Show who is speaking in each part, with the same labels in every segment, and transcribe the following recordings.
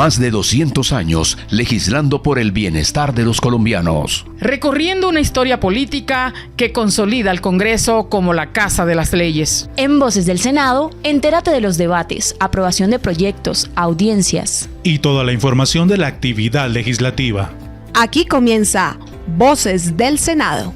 Speaker 1: Más de 200 años legislando por el bienestar de los colombianos.
Speaker 2: Recorriendo una historia política que consolida al Congreso como la casa de las leyes.
Speaker 3: En Voces del Senado, entérate de los debates, aprobación de proyectos, audiencias.
Speaker 4: Y toda la información de la actividad legislativa.
Speaker 5: Aquí comienza Voces del Senado.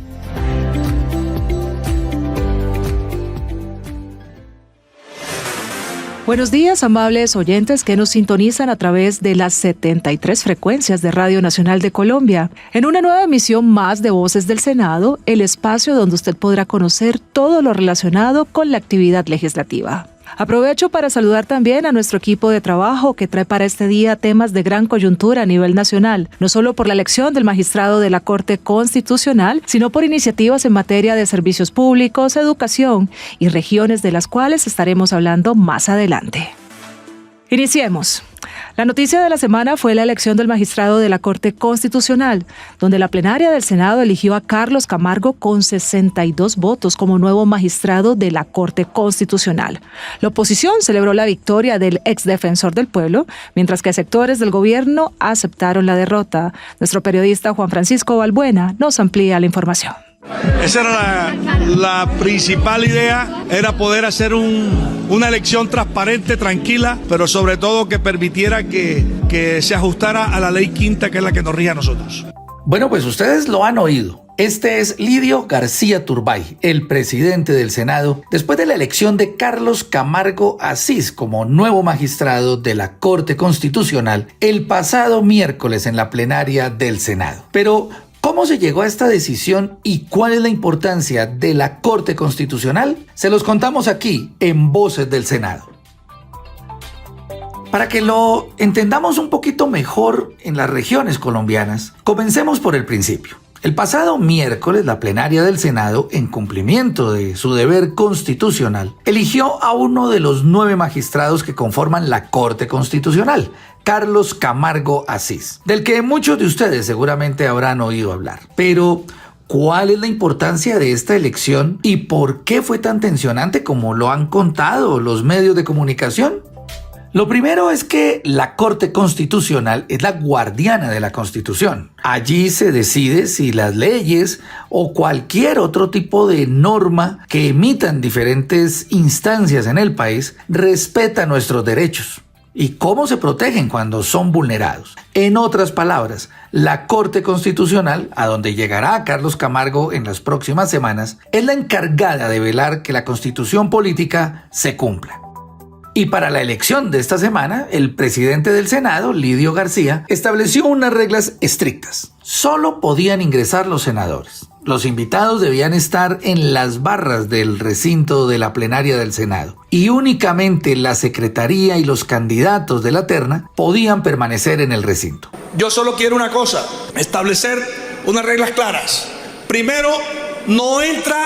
Speaker 5: Buenos días, amables oyentes que nos sintonizan a través de las 73 frecuencias de Radio Nacional de Colombia. En una nueva emisión más de Voces del Senado, el espacio donde usted podrá conocer todo lo relacionado con la actividad legislativa. Aprovecho para saludar también a nuestro equipo de trabajo que trae para este día temas de gran coyuntura a nivel nacional, no solo por la elección del magistrado de la Corte Constitucional, sino por iniciativas en materia de servicios públicos, educación y regiones de las cuales estaremos hablando más adelante. Iniciemos. La noticia de la semana fue la elección del magistrado de la Corte Constitucional, donde la plenaria del Senado eligió a Carlos Camargo con 62 votos como nuevo magistrado de la Corte Constitucional. La oposición celebró la victoria del exdefensor del pueblo, mientras que sectores del gobierno aceptaron la derrota. Nuestro periodista Juan Francisco Balbuena nos amplía la información.
Speaker 6: Esa era la principal idea, era poder hacer una elección transparente, tranquila, pero sobre todo que permitiera que se ajustara a la ley quinta, que es la que nos rige a nosotros.
Speaker 7: Bueno, pues ustedes lo han oído. Este es Lidio García Turbay, el presidente del Senado, después de la elección de Carlos Camargo Asís como nuevo magistrado de la Corte Constitucional el pasado miércoles en la plenaria del Senado. Pero ¿cómo se llegó a esta decisión y cuál es la importancia de la Corte Constitucional? Se los contamos aquí en Voces del Senado. Para que lo entendamos un poquito mejor en las regiones colombianas, comencemos por el principio. El pasado miércoles, la plenaria del Senado, en cumplimiento de su deber constitucional, eligió a uno de los 9 magistrados que conforman la Corte Constitucional, Carlos Camargo Asís, del que muchos de ustedes seguramente habrán oído hablar. Pero ¿cuál es la importancia de esta elección y por qué fue tan tensionante como lo han contado los medios de comunicación? Lo primero es que la Corte Constitucional es la guardiana de la Constitución. Allí se decide si las leyes o cualquier otro tipo de norma que emitan diferentes instancias en el país respeta nuestros derechos y cómo se protegen cuando son vulnerados. En otras palabras, la Corte Constitucional, a donde llegará Carlos Camargo en las próximas semanas, es la encargada de velar que la Constitución política se cumpla. Y para la elección de esta semana, el presidente del Senado, Lidio García, estableció unas reglas estrictas. Solo podían ingresar los senadores. Los invitados debían estar en las barras del recinto de la plenaria del Senado. Y únicamente la secretaría y los candidatos de la terna podían permanecer en el recinto.
Speaker 6: Yo solo quiero una cosa, establecer unas reglas claras. Primero, no entra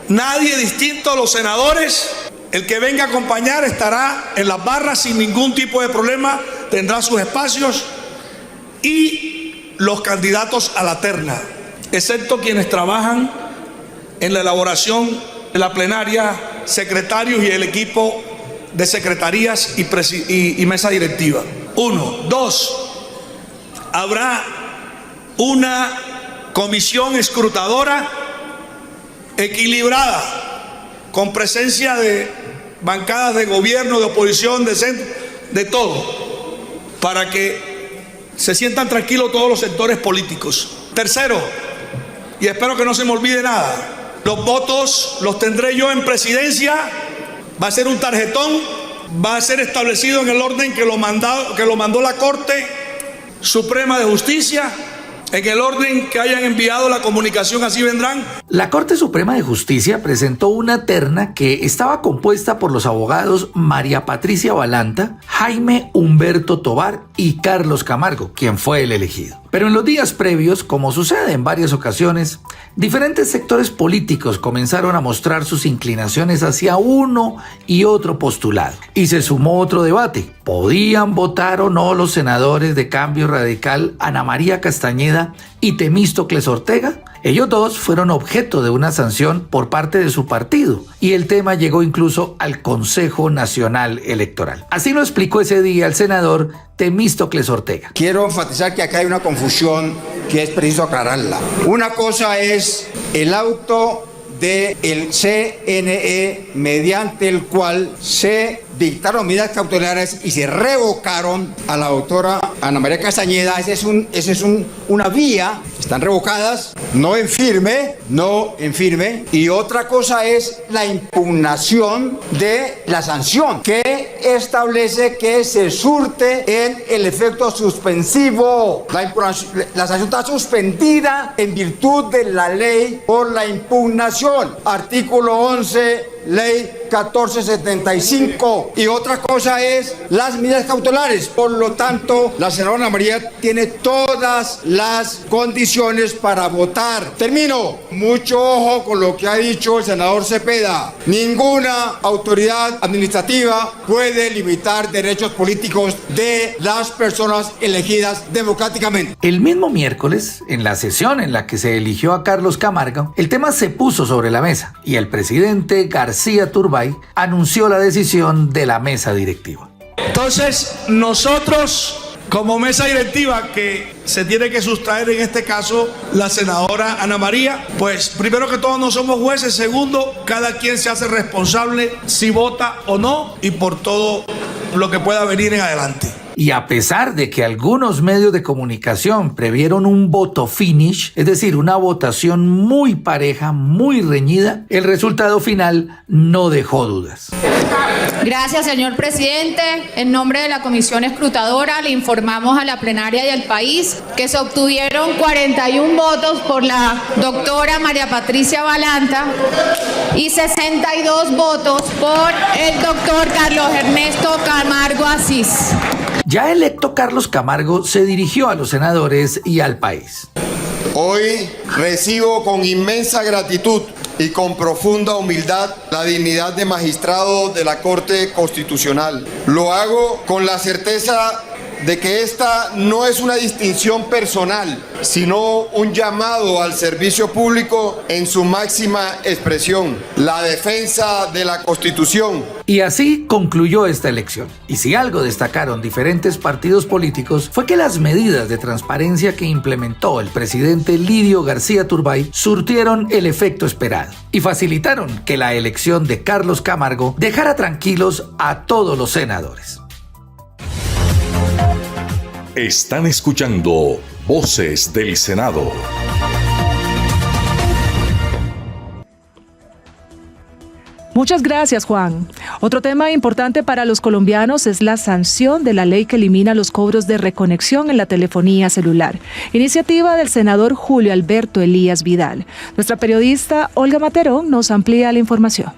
Speaker 6: nadie distinto a los senadores. El que venga a acompañar estará en las barras sin ningún tipo de problema, tendrá sus espacios, y los candidatos a la terna, excepto quienes trabajan en la elaboración de la plenaria, secretarios y el equipo de secretarías y mesa directiva. 1. 2. Habrá una comisión escrutadora equilibrada, con presencia de bancadas de gobierno, de oposición, de centro, de todo, para que se sientan tranquilos todos los sectores políticos. Tercero, y espero que no se me olvide nada, los votos los tendré yo en presidencia, va a ser un tarjetón, va a ser establecido en el orden que lo mandó la Corte Suprema de Justicia, en el orden que hayan enviado la comunicación, así vendrán.
Speaker 7: La Corte Suprema de Justicia presentó una terna que estaba compuesta por los abogados María Patricia Balanta, Jaime Humberto Tovar y Carlos Camargo, quien fue el elegido. Pero en los días previos, como sucede en varias ocasiones, diferentes sectores políticos comenzaron a mostrar sus inclinaciones hacia uno y otro postulado. Y se sumó otro debate. ¿Podían votar o no los senadores de Cambio Radical Ana María Castañeda y Temístocles Ortega? Ellos dos fueron objeto de una sanción por parte de su partido y el tema llegó incluso al Consejo Nacional Electoral. Así lo explicó ese día el senador Temístocles Ortega.
Speaker 8: Quiero enfatizar que acá hay una confusión que es preciso aclararla. Una cosa es el auto del CNE mediante el cual se dictaron medidas cautelares y se revocaron a la doctora Ana María Castañeda. Esa es una vía, están revocadas, no en firme. Y otra cosa es la impugnación de la sanción, que establece que se surte en el efecto suspensivo. La sanción está suspendida en virtud de la ley por la impugnación. Artículo 11, ley 1475. Y otra cosa es las medidas cautelares. Por lo tanto, la senadora Ana María tiene todas las condiciones para votar. Termino. Mucho ojo con lo que ha dicho el senador Cepeda. Ninguna autoridad administrativa puede limitar derechos políticos de las personas elegidas democráticamente.
Speaker 7: El mismo miércoles, en la sesión en la que se eligió a Carlos Camargo, el tema se puso sobre la mesa y el presidente García Turbay anunció la decisión de la mesa directiva.
Speaker 6: Entonces, nosotros, como mesa directiva, que se tiene que sustraer en este caso la senadora Ana María, pues primero que todo no somos jueces, segundo, cada quien se hace responsable si vota o no y por todo lo que pueda venir en adelante.
Speaker 7: Y a pesar de que algunos medios de comunicación previeron un voto finish, es decir, una votación muy pareja, muy reñida, el resultado final no dejó dudas.
Speaker 9: Gracias, señor presidente. En nombre de la comisión escrutadora le informamos a la plenaria y al país que se obtuvieron 41 votos por la doctora María Patricia Balanta y 62 votos por el doctor Carlos Ernesto Camargo Asís.
Speaker 7: Ya electo Carlos Camargo se dirigió a los senadores y al país.
Speaker 10: Hoy recibo con inmensa gratitud y con profunda humildad la dignidad de magistrado de la Corte Constitucional. Lo hago con la certeza de que esta no es una distinción personal, sino un llamado al servicio público en su máxima expresión, la defensa de la Constitución.
Speaker 7: Y así concluyó esta elección. Y si algo destacaron diferentes partidos políticos fue que las medidas de transparencia que implementó el presidente Lidio García Turbay surtieron el efecto esperado y facilitaron que la elección de Carlos Camargo dejara tranquilos a todos los senadores.
Speaker 11: Están escuchando Voces del Senado.
Speaker 5: Muchas gracias, Juan. Otro tema importante para los colombianos es la sanción de la ley que elimina los cobros de reconexión en la telefonía celular. Iniciativa del senador Julio Alberto Elías Vidal. Nuestra periodista Olga Materón nos amplía la información.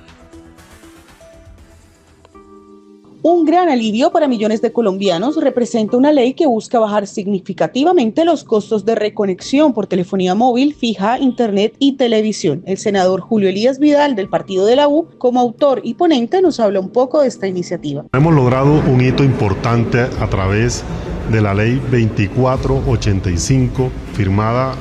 Speaker 12: Un gran alivio para millones de colombianos representa una ley que busca bajar significativamente los costos de reconexión por telefonía móvil, fija, internet y televisión. El senador Julio Elías Vidal, del partido de la U, como autor y ponente, nos habla un poco de esta iniciativa.
Speaker 13: Hemos logrado un hito importante a través de la ley 2485, firmada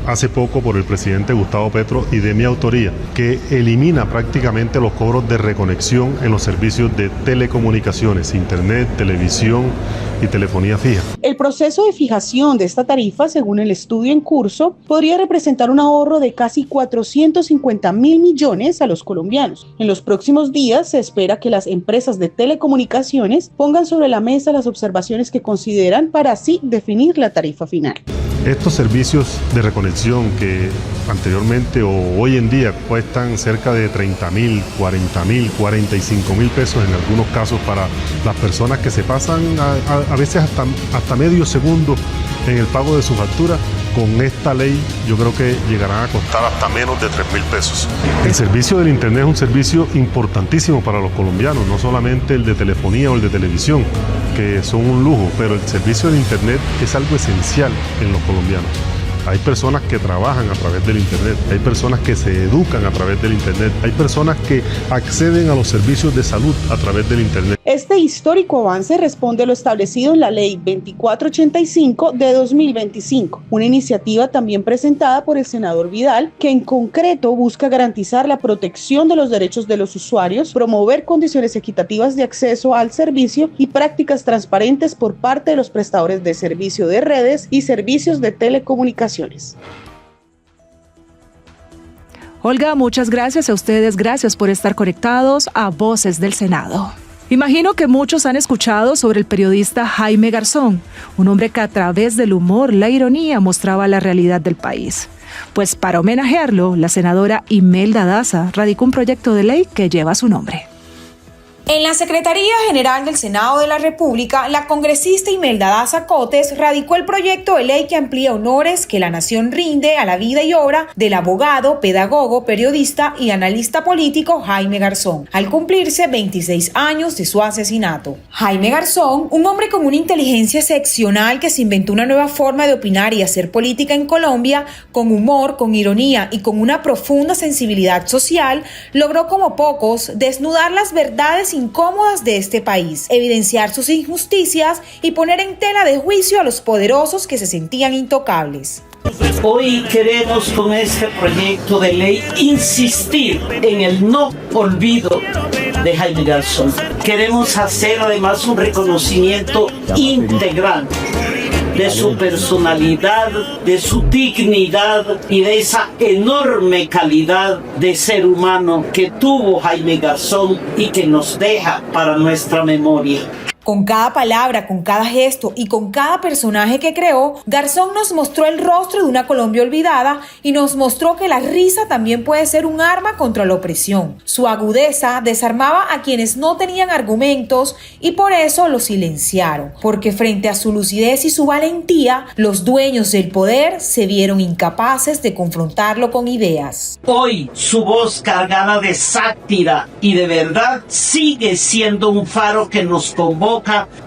Speaker 13: hace poco por el presidente Gustavo Petro y de mi autoría, que elimina prácticamente los cobros de reconexión en los servicios de telecomunicaciones, internet, televisión y telefonía fija.
Speaker 12: El proceso de fijación de esta tarifa, según el estudio en curso, podría representar un ahorro de casi 450.000 millones a los colombianos. En los próximos días se espera que las empresas de telecomunicaciones pongan sobre la mesa las observaciones que consideran para así definir la tarifa final.
Speaker 13: Estos servicios de reconexión que anteriormente o hoy en día cuestan cerca de 30.000, 40.000, 45.000 pesos en algunos casos para las personas que se pasan a veces hasta medio segundo en el pago de su factura, con esta ley yo creo que llegarán a costar hasta menos de 3.000 pesos. El servicio del internet es un servicio importantísimo para los colombianos, no solamente el de telefonía o el de televisión, que son un lujo, pero el servicio del internet es algo esencial en los colombianos. Hay personas que trabajan a través del Internet, hay personas que se educan a través del Internet, hay personas que acceden a los servicios de salud a través del Internet.
Speaker 12: Este histórico avance responde a lo establecido en la Ley 2485 de 2025, una iniciativa también presentada por el senador Vidal, que en concreto busca garantizar la protección de los derechos de los usuarios, promover condiciones equitativas de acceso al servicio y prácticas transparentes por parte de los prestadores de servicio de redes y servicios de telecomunicaciones.
Speaker 5: Olga, muchas gracias a ustedes, gracias por estar conectados a Voces del Senado. Imagino que muchos han escuchado sobre el periodista Jaime Garzón, un hombre que a través del humor, la ironía, mostraba la realidad del país. Pues para homenajearlo, la senadora Imelda Daza radicó un proyecto de ley que lleva su nombre.
Speaker 14: En la Secretaría General del Senado de la República, la congresista Imelda Daza Cotes radicó el proyecto de ley que amplía honores que la nación rinde a la vida y obra del abogado, pedagogo, periodista y analista político Jaime Garzón, al cumplirse 26 años de su asesinato. Jaime Garzón, un hombre con una inteligencia excepcional que se inventó una nueva forma de opinar y hacer política en Colombia, con humor, con ironía y con una profunda sensibilidad social, logró como pocos desnudar las verdades incómodas de este país, evidenciar sus injusticias y poner en tela de juicio a los poderosos que se sentían intocables.
Speaker 15: Hoy queremos con este proyecto de ley insistir en el no olvido de Jaime Garzón. Queremos hacer además un reconocimiento integral de su personalidad, de su dignidad y de esa enorme calidad de ser humano que tuvo Jaime Garzón y que nos deja para nuestra memoria.
Speaker 14: Con cada palabra, con cada gesto y con cada personaje que creó, Garzón nos mostró el rostro de una Colombia olvidada y nos mostró que la risa también puede ser un arma contra la opresión. Su agudeza desarmaba a quienes no tenían argumentos y por eso lo silenciaron, porque frente a su lucidez y su valentía, los dueños del poder se vieron incapaces de confrontarlo con ideas.
Speaker 15: Hoy su voz cargada de sátira y de verdad sigue siendo un faro que nos convoca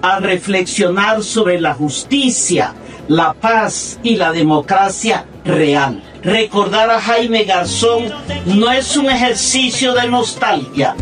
Speaker 15: a reflexionar sobre la justicia, la paz y la democracia real. Recordar a Jaime Garzón no es un ejercicio de nostalgia,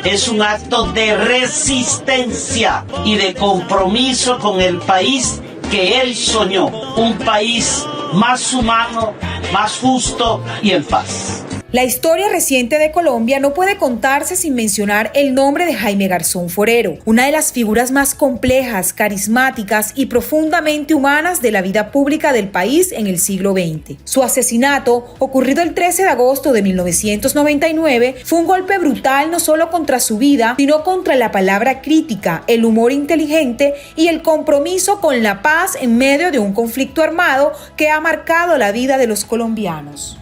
Speaker 15: es un acto de resistencia y de compromiso con el país que él soñó, un país más humano, más justo y en paz.
Speaker 14: La historia reciente de Colombia no puede contarse sin mencionar el nombre de Jaime Garzón Forero, una de las figuras más complejas, carismáticas y profundamente humanas de la vida pública del país en el siglo XX. Su asesinato, ocurrido el 13 de agosto de 1999, fue un golpe brutal no solo contra su vida, sino contra la palabra crítica, el humor inteligente y el compromiso con la paz en medio de un conflicto armado que ha marcado la vida de los colombianos.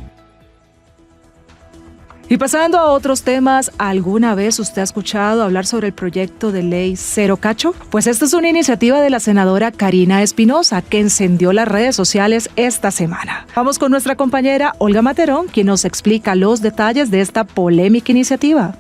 Speaker 5: Y pasando a otros temas, ¿alguna vez usted ha escuchado hablar sobre el proyecto de ley Cero Cacho? Pues esta es una iniciativa de la senadora Karina Espinosa que encendió las redes sociales esta semana. Vamos con nuestra compañera Olga Materón, quien nos explica los detalles de esta polémica iniciativa.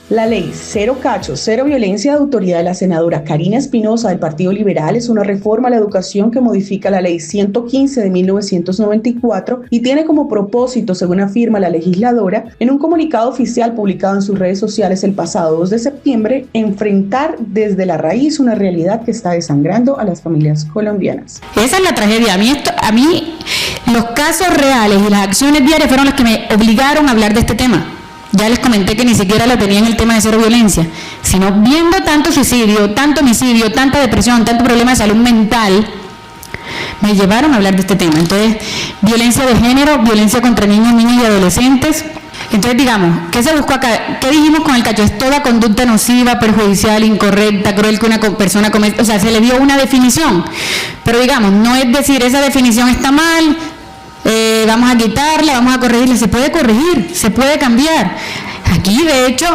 Speaker 12: La ley Cero Cacho, Cero Violencia de autoría de la senadora Karina Espinosa del Partido Liberal es una reforma a la educación que modifica la ley 115 de 1994 y tiene como propósito, según afirma la legisladora, en un comunicado oficial publicado en sus redes sociales el pasado 2 de septiembre, enfrentar desde la raíz una realidad que está desangrando a las familias colombianas.
Speaker 16: Esa es la tragedia. A mí los casos reales y las acciones diarias fueron las que me obligaron a hablar de este tema. Ya les comenté que ni siquiera lo tenía en el tema de cero violencia, sino viendo tanto suicidio, tanto homicidio, tanta depresión, tanto problema de salud mental, me llevaron a hablar de este tema. Entonces, violencia de género, violencia contra niños, niñas y adolescentes. Entonces, digamos, ¿qué se buscó acá? ¿Qué dijimos con el cacho? Es toda conducta nociva, perjudicial, incorrecta, cruel que una persona comete. O sea, se le dio una definición. Pero digamos, no es decir, esa definición está mal, vamos a quitarla, vamos a corregirla. Se puede corregir, se puede cambiar. Aquí, de hecho,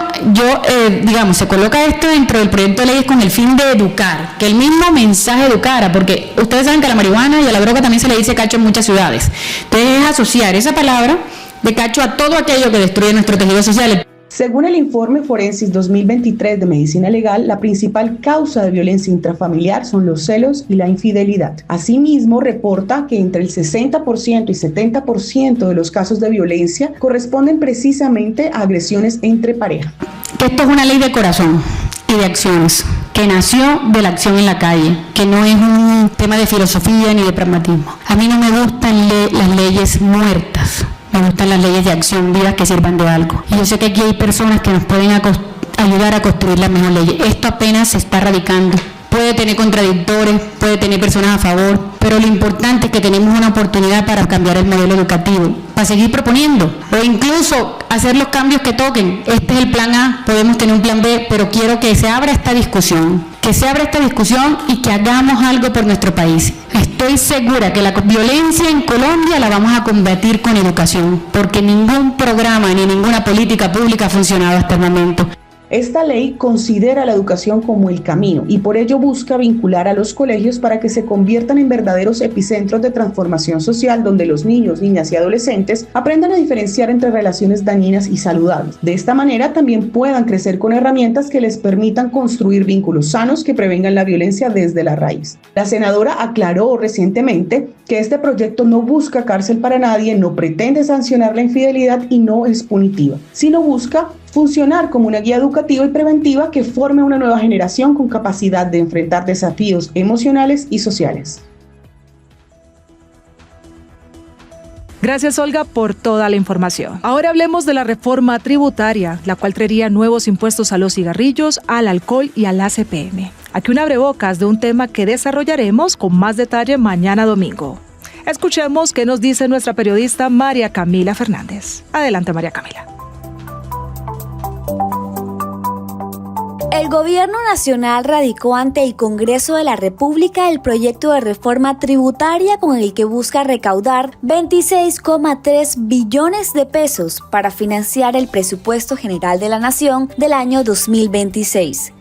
Speaker 16: se coloca esto dentro del proyecto de ley con el fin de educar, que el mismo mensaje educara, porque ustedes saben que a la marihuana y a la droga también se le dice cacho en muchas ciudades. Entonces es asociar esa palabra de cacho a todo aquello que destruye nuestro tejido social.
Speaker 12: Según el informe Forensis 2023 de Medicina Legal, la principal causa de violencia intrafamiliar son los celos y la infidelidad. Asimismo, reporta que entre el 60% y 70% de los casos de violencia corresponden precisamente a agresiones entre pareja.
Speaker 16: Que esto es una ley de corazón y de acciones, que nació de la acción en la calle, que no es un tema de filosofía ni de pragmatismo. A mí no me gustan las leyes muertas, me gustan las leyes de acción vivas que sirvan de algo. Y yo sé que aquí hay personas que nos pueden ayudar a construir las mejores leyes. Esto apenas se está radicando. Puede tener contradictores, puede tener personas a favor, pero lo importante es que tenemos una oportunidad para cambiar el modelo educativo, para seguir proponiendo o incluso hacer los cambios que toquen. Este es el plan A, podemos tener un plan B, pero quiero que se abra esta discusión, y que hagamos algo por nuestro país. Estoy segura que la violencia en Colombia la vamos a combatir con educación, porque ningún programa ni ninguna política pública ha funcionado hasta el momento.
Speaker 12: Esta ley considera la educación como el camino y por ello busca vincular a los colegios para que se conviertan en verdaderos epicentros de transformación social donde los niños, niñas y adolescentes aprendan a diferenciar entre relaciones dañinas y saludables. De esta manera también puedan crecer con herramientas que les permitan construir vínculos sanos que prevengan la violencia desde la raíz. La senadora aclaró recientemente que este proyecto no busca cárcel para nadie, no pretende sancionar la infidelidad y no es punitiva, sino busca funcionar como una guía educativa y preventiva que forme una nueva generación con capacidad de enfrentar desafíos emocionales y sociales.
Speaker 5: Gracias, Olga, por toda la información. Ahora hablemos de la reforma tributaria, la cual traería nuevos impuestos a los cigarrillos, al alcohol y al ACPM. Aquí un abrebocas de un tema que desarrollaremos con más detalle mañana domingo. Escuchemos qué nos dice nuestra periodista María Camila Fernández. Adelante, María Camila.
Speaker 17: El Gobierno Nacional radicó ante el Congreso de la República el proyecto de reforma tributaria con el que busca recaudar 26,3 billones de pesos para financiar el presupuesto general de la Nación del año 2026.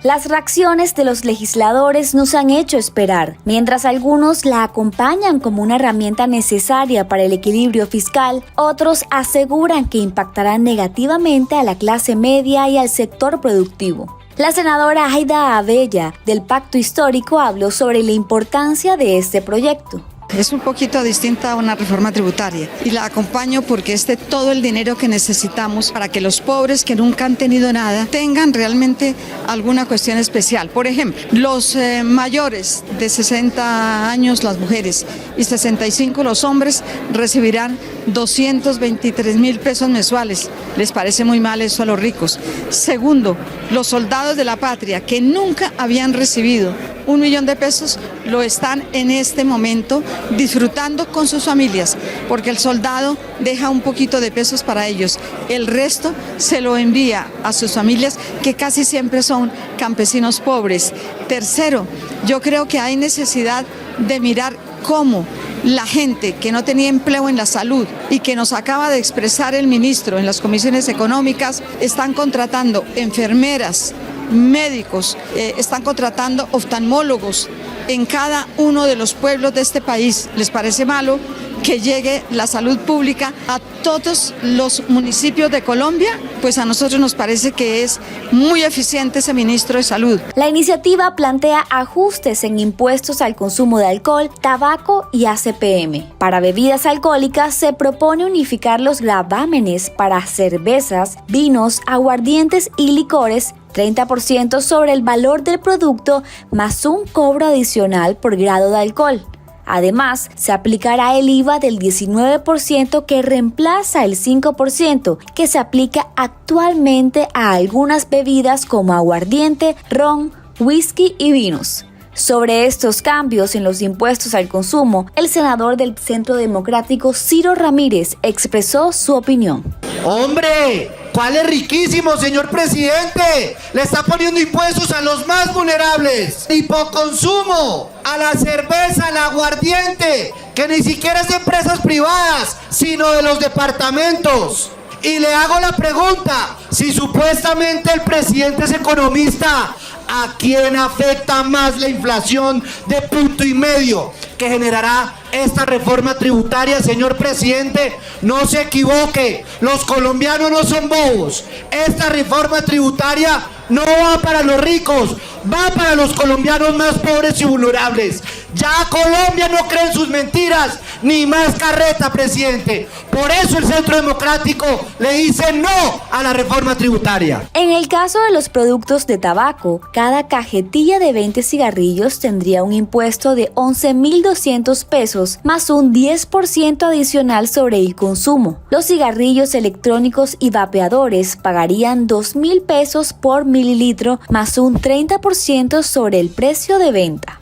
Speaker 17: Las reacciones de los legisladores nos han hecho esperar, mientras algunos la acompañan como una herramienta necesaria para el equilibrio fiscal, otros aseguran que impactará negativamente a la clase media y al sector productivo. La senadora Aida Abella, del Pacto Histórico, habló sobre la importancia de este proyecto.
Speaker 18: Es un poquito distinta a una reforma tributaria y la acompaño porque es de todo el dinero que necesitamos para que los pobres que nunca han tenido nada tengan realmente alguna cuestión especial. Por ejemplo, los mayores de 60 años, las mujeres, y 65 los hombres recibirán 223,000 pesos mensuales. ¿Les parece muy mal eso a los ricos? Segundo, los soldados de la patria que nunca habían recibido 1 millón de pesos lo están en este momento disfrutando con sus familias, porque el soldado deja un poquito de pesos para ellos, el resto se lo envía a sus familias, que casi siempre son campesinos pobres. Tercero, yo creo que hay necesidad de mirar cómo la gente que no tenía empleo en la salud y que nos acaba de expresar el ministro en las comisiones económicas, están contratando enfermeras, médicos, están contratando oftalmólogos en cada uno de los pueblos de este país. ¿Les parece malo que llegue la salud pública a todos los municipios de Colombia? Pues a nosotros nos parece que es muy eficiente ese ministro de Salud.
Speaker 17: La iniciativa plantea ajustes en impuestos al consumo de alcohol, tabaco y ACPM. Para bebidas alcohólicas se propone unificar los gravámenes para cervezas, vinos, aguardientes y licores, 30% sobre el valor del producto más un cobro adicional por grado de alcohol. Además, se aplicará el IVA del 19% que reemplaza el 5% que se aplica actualmente a algunas bebidas como aguardiente, ron, whisky y vinos. Sobre estos cambios en los impuestos al consumo, el senador del Centro Democrático, Ciro Ramírez, expresó su opinión.
Speaker 19: ¡Hombre! ¿Cuál es riquísimo, señor presidente? Le está poniendo impuestos a los más vulnerables. Hipoconsumo, a la cerveza, al aguardiente, que ni siquiera es de empresas privadas, sino de los departamentos. Y le hago la pregunta, si supuestamente el presidente es economista, ¿a quién afecta más la inflación de 1,5 puntos? que generará esta reforma tributaria, señor presidente. No se equivoque, los colombianos no son bobos. Esta reforma tributaria no va para los ricos, va para los colombianos más pobres y vulnerables. Ya Colombia no cree en sus mentiras, ni más carreta, presidente. Por eso el Centro Democrático le dice no a la reforma tributaria.
Speaker 17: En el caso de los productos de tabaco, cada cajetilla de 20 cigarrillos tendría un impuesto de 11.200 pesos más un 10% adicional sobre el consumo. Los cigarrillos electrónicos y vapeadores pagarían 2.000 pesos por mililitro más un 30% sobre el precio de venta.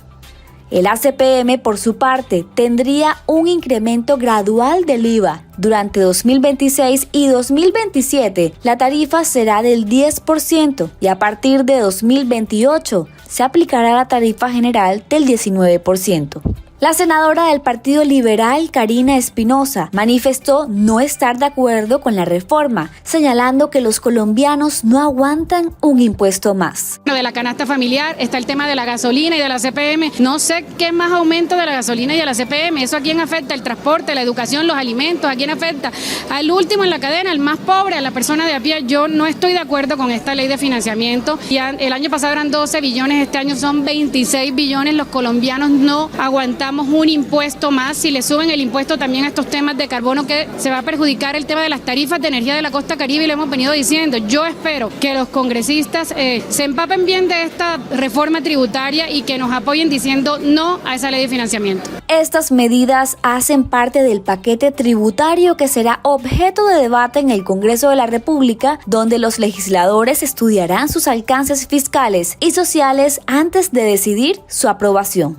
Speaker 17: El ACPM, por su parte, tendría un incremento gradual del IVA. Durante 2026 y 2027, la tarifa será del 10% y a partir de 2028 se aplicará la tarifa general del 19%. La senadora del Partido Liberal, Karina Espinosa, manifestó no estar de acuerdo con la reforma, señalando que los colombianos no aguantan un impuesto más.
Speaker 16: De la canasta familiar está el tema de la gasolina y de la CPM. No sé qué más aumento de la gasolina y de la CPM. ¿Eso a quién afecta? El transporte, la educación, los alimentos. ¿A quién afecta? Al último en la cadena, al más pobre, a la persona de a pie. Yo no estoy de acuerdo con esta ley de financiamiento. Ya el año pasado eran 12 billones, este año son 26 billones. Los colombianos no aguantamos un impuesto más. Si le suben el impuesto también a estos temas de carbono, que se va a perjudicar el tema de las tarifas de energía de la costa caribe, y lo hemos venido diciendo. Yo espero que los congresistas se empapen bien de esta reforma tributaria y que nos apoyen diciendo no a esa ley de financiamiento.
Speaker 17: Estas medidas hacen parte del paquete tributario que será objeto de debate en el Congreso de la República, donde los legisladores estudiarán sus alcances fiscales y sociales antes de decidir su aprobación.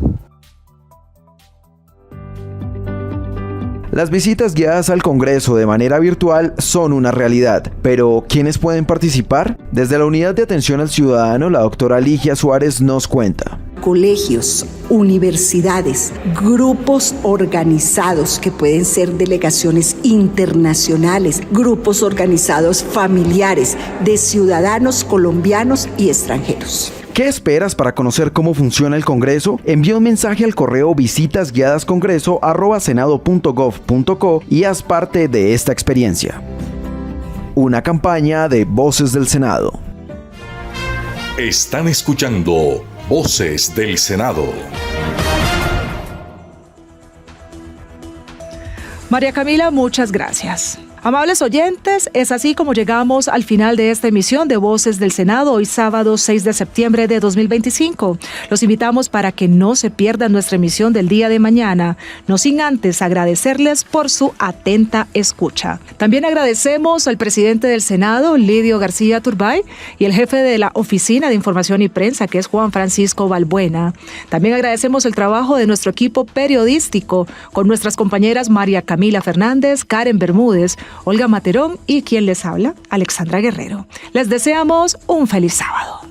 Speaker 20: Las visitas guiadas al Congreso de manera virtual son una realidad, pero ¿quiénes pueden participar? Desde la Unidad de Atención al Ciudadano, la doctora Ligia Suárez nos cuenta.
Speaker 21: Colegios, universidades, grupos organizados que pueden ser delegaciones internacionales, grupos organizados familiares de ciudadanos colombianos y extranjeros.
Speaker 20: ¿Qué esperas para conocer cómo funciona el Congreso? Envía un mensaje al correo visitasguiadascongreso@senado.gov.co y haz parte de esta experiencia. Una campaña de Voces del Senado.
Speaker 11: Están escuchando Voces del Senado.
Speaker 5: María Camila, muchas gracias. Amables oyentes, es así como llegamos al final de esta emisión de Voces del Senado, hoy sábado 6 de septiembre de 2025. Los invitamos para que no se pierdan nuestra emisión del día de mañana, no sin antes agradecerles por su atenta escucha. También agradecemos al presidente del Senado, Lidio García Turbay, y el jefe de la Oficina de Información y Prensa, que es Juan Francisco Balbuena. También agradecemos el trabajo de nuestro equipo periodístico, con nuestras compañeras María Camila Fernández, Karen Bermúdez, Olga Materón y quien les habla, Alexandra Guerrero. Les deseamos un feliz sábado.